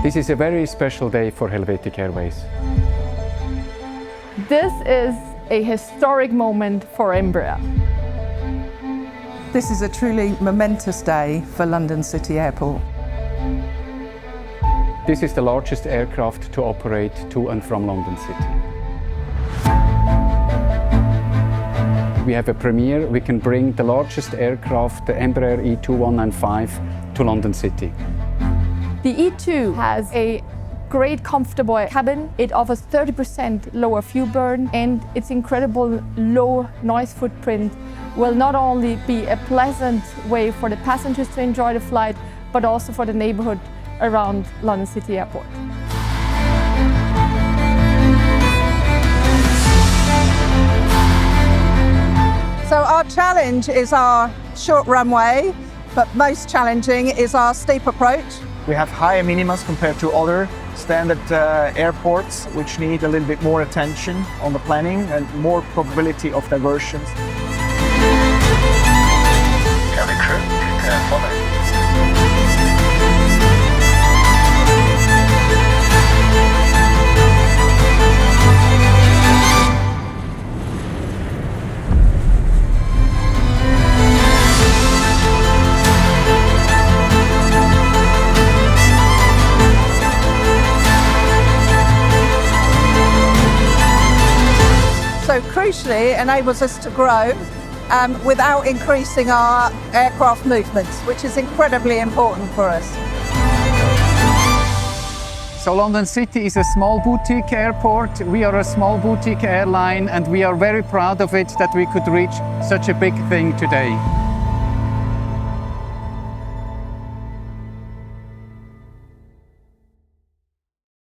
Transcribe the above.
This is a very special day for Helvetic Airways. This is a historic moment for Embraer. This is a truly momentous day for London City Airport. This is the largest aircraft to operate to and from London City. We have a premiere. We can bring the largest aircraft, the Embraer E195, to London City. The E2 has a great comfortable cabin. It offers 30% lower fuel burn, and its incredible low noise footprint will not only be a pleasant way for the passengers to enjoy the flight, but also for the neighborhood around London City Airport. So our challenge is our short runway, but most challenging is our steep approach. We have higher minimas compared to other standard airports, which need a little bit more attention on the planning and more probability of diversions. Cabin crew, follow. So crucially, it enables us to grow without increasing our aircraft movements, which is incredibly important for us. So London City is a small boutique airport. We are a small boutique airline, and we are very proud of it that we could reach such a big thing today.